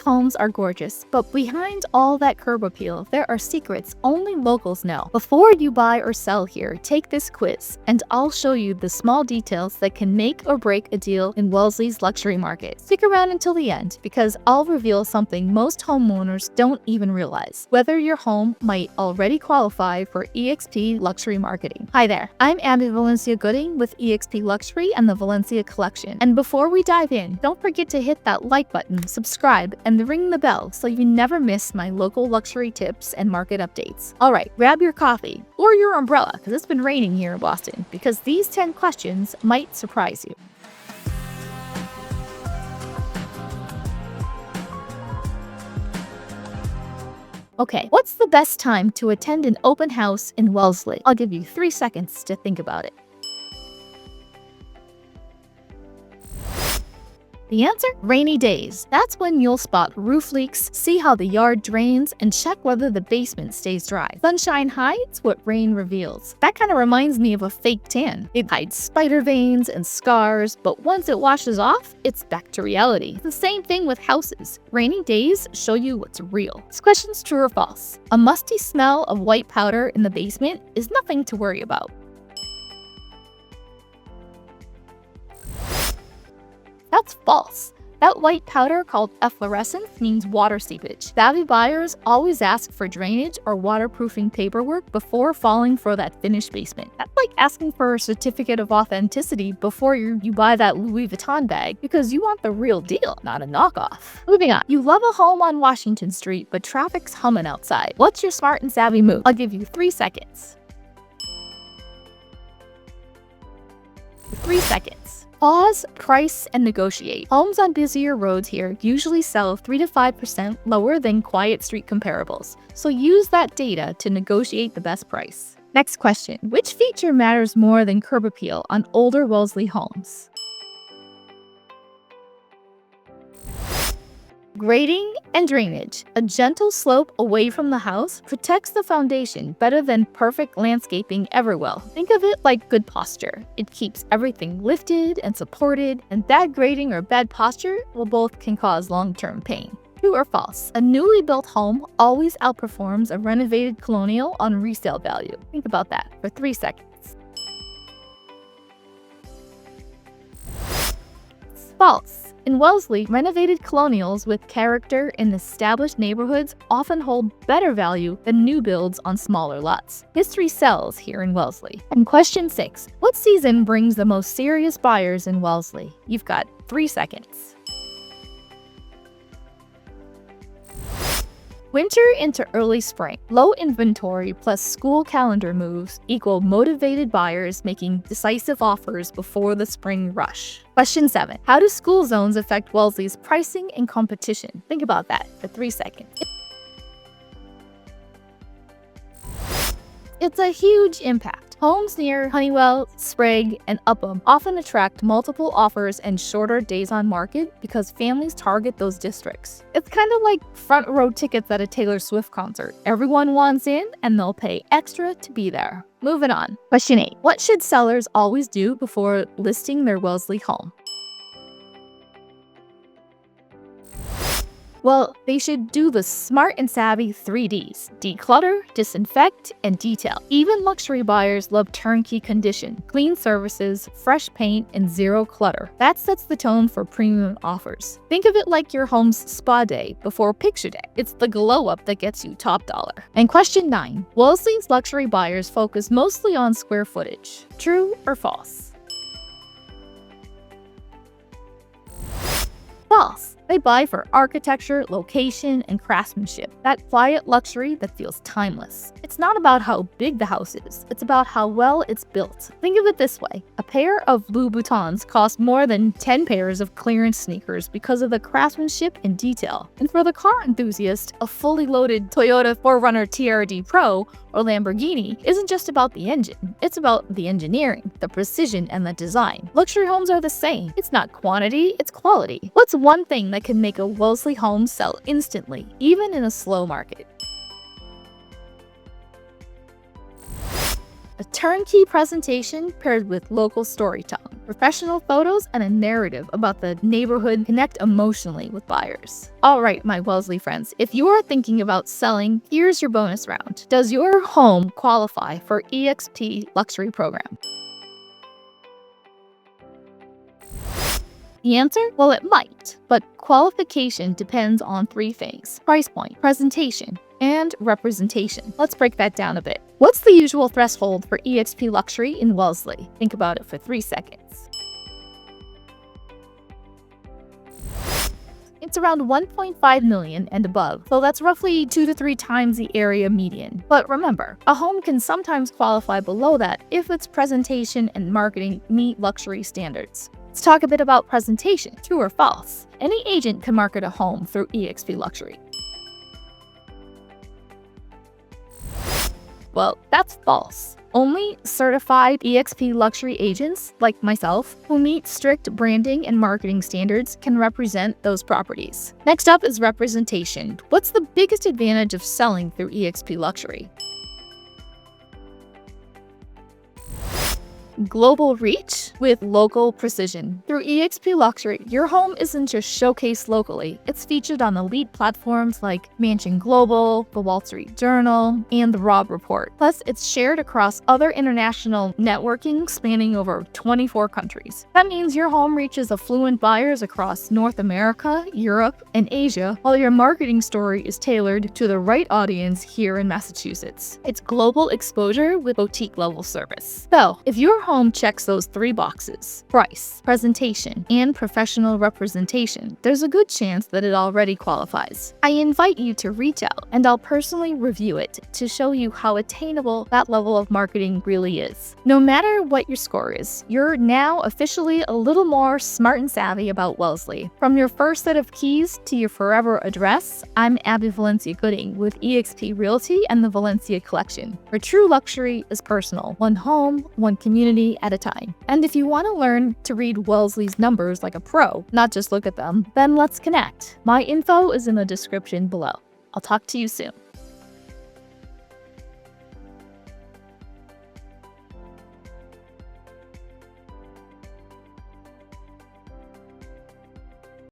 homes are gorgeous, but behind all that curb appeal, there are secrets only locals know. Before you buy or sell here, take this quiz, and I'll show you the small details that can make or break a deal in Wellesley's luxury market. Stick around until the end, because I'll reveal something most homeowners don't even realize: whether your home might already qualify for EXP luxury marketing. Hi there, I'm Abby Valencia-Gooding with EXP Luxury and the Valencia Collection. And before we dive in, don't forget to hit that like button, subscribe, and ring the bell so you never miss my local luxury tips and market updates. Alright, grab your coffee or your umbrella, because it's been raining here in Boston, because these 10 questions might surprise you. Okay, what's the best time to attend an open house in Wellesley? I'll give you 3 seconds to think about it. The answer? Rainy days. That's when you'll spot roof leaks, see how the yard drains, and check whether the basement stays dry. Sunshine hides what rain reveals. That kind of reminds me of a fake tan. It hides spider veins and scars, but once it washes off, it's back to reality. The same thing with houses. Rainy days show you what's real. This question's true or false. A musty smell of white powder in the basement is nothing to worry about. That's false. That white powder, called efflorescence, means water seepage. Savvy buyers always ask for drainage or waterproofing paperwork before falling for that finished basement. That's like asking for a certificate of authenticity before you buy that Louis Vuitton bag, because you want the real deal, not a knockoff. Moving on. You love a home on Washington Street, but traffic's humming outside. What's your smart and savvy move? I'll give you 3 seconds. 3 seconds. Pause, price, and negotiate. Homes on busier roads here usually sell 3 to 5% lower than quiet street comparables, so use that data to negotiate the best price. Next question. Which feature matters more than curb appeal on older Wellesley homes? Grading and drainage. A gentle slope away from the house protects the foundation better than perfect landscaping ever will. Think of it like good posture. It keeps everything lifted and supported, and bad grading or bad posture both can cause long-term pain. True or false? A newly built home always outperforms a renovated colonial on resale value. Think about that for 3 seconds. False. In Wellesley, renovated colonials with character in established neighborhoods often hold better value than new builds on smaller lots. History sells here in Wellesley. And question 6. What season brings the most serious buyers in Wellesley? You've got 3 seconds. Winter into early spring. Low inventory plus school calendar moves equal motivated buyers making decisive offers before the spring rush. Question 7. How do school zones affect Wellesley's pricing and competition? Think about that for 3 seconds. It's a huge impact. Homes near Honeywell, Sprague, and Upham often attract multiple offers and shorter days on market because families target those districts. It's kind of like front row tickets at a Taylor Swift concert. Everyone wants in, and they'll pay extra to be there. Moving on. Question 8. What should sellers always do before listing their Wellesley home? Well, they should do the smart and savvy 3 Ds: declutter, disinfect, and detail. Even luxury buyers love turnkey condition, clean services, fresh paint, and zero clutter. That sets the tone for premium offers. Think of it like your home's spa day before picture day. It's the glow up that gets you top dollar. And question 9. Wellesley's luxury buyers focus mostly on square footage. True or false? False. They buy for architecture, location, and craftsmanship. That quiet luxury that feels timeless. It's not about how big the house is, it's about how well it's built. Think of it this way. A pair of Louboutins cost more than 10 pairs of clearance sneakers because of the craftsmanship and detail. And for the car enthusiast, a fully loaded Toyota 4Runner TRD Pro or Lamborghini isn't just about the engine. It's about the engineering, the precision, and the design. Luxury homes are the same. It's not quantity, it's quality. What's one thing that can make a Wellesley home sell instantly, even in a slow market? A turnkey presentation paired with local storytelling, professional photos, and a narrative about the neighborhood connect emotionally with buyers. All right, my Wellesley friends, if you are thinking about selling, here's your bonus round. Does your home qualify for EXP Luxury Program? The answer? Well, it might, but qualification depends on three things: price point, presentation, and representation. Let's break that down a bit. What's the usual threshold for EXP Luxury in Wellesley? Think about it for 3 seconds. It's around 1.5 million and above, so that's roughly 2 to 3 times the area median. But remember, a home can sometimes qualify below that if its presentation and marketing meet luxury standards. Let's talk a bit about presentation. True or false? Any agent can market a home through EXP Luxury. Well, that's false. Only certified EXP Luxury agents, like myself, who meet strict branding and marketing standards can represent those properties. Next up is representation. What's the biggest advantage of selling through EXP Luxury? Global reach with local precision. Through EXP Luxury, your home isn't just showcased locally, it's featured on elite platforms like Mansion Global, the Wall Street Journal, and the Robb Report. Plus, it's shared across other international networking spanning over 24 countries. That means your home reaches affluent buyers across North America, Europe, and Asia, while your marketing story is tailored to the right audience here in Massachusetts. It's global exposure with boutique-level service. So, if your home checks those 3 boxes: price, presentation, and professional representation, there's a good chance that it already qualifies. I invite you to reach out and I'll personally review it to show you how attainable that level of marketing really is. No matter what your score is, you're now officially a little more smart and savvy about Wellesley. From your first set of keys to your forever address, I'm Abby Valencia-Gooding with eXp Realty and the Valencia Collection, where true luxury is personal, one home, one community at a time. And if you want to learn to read Wellesley's numbers like a pro, not just look at them, then let's connect. My info is in the description below. I'll talk to you soon.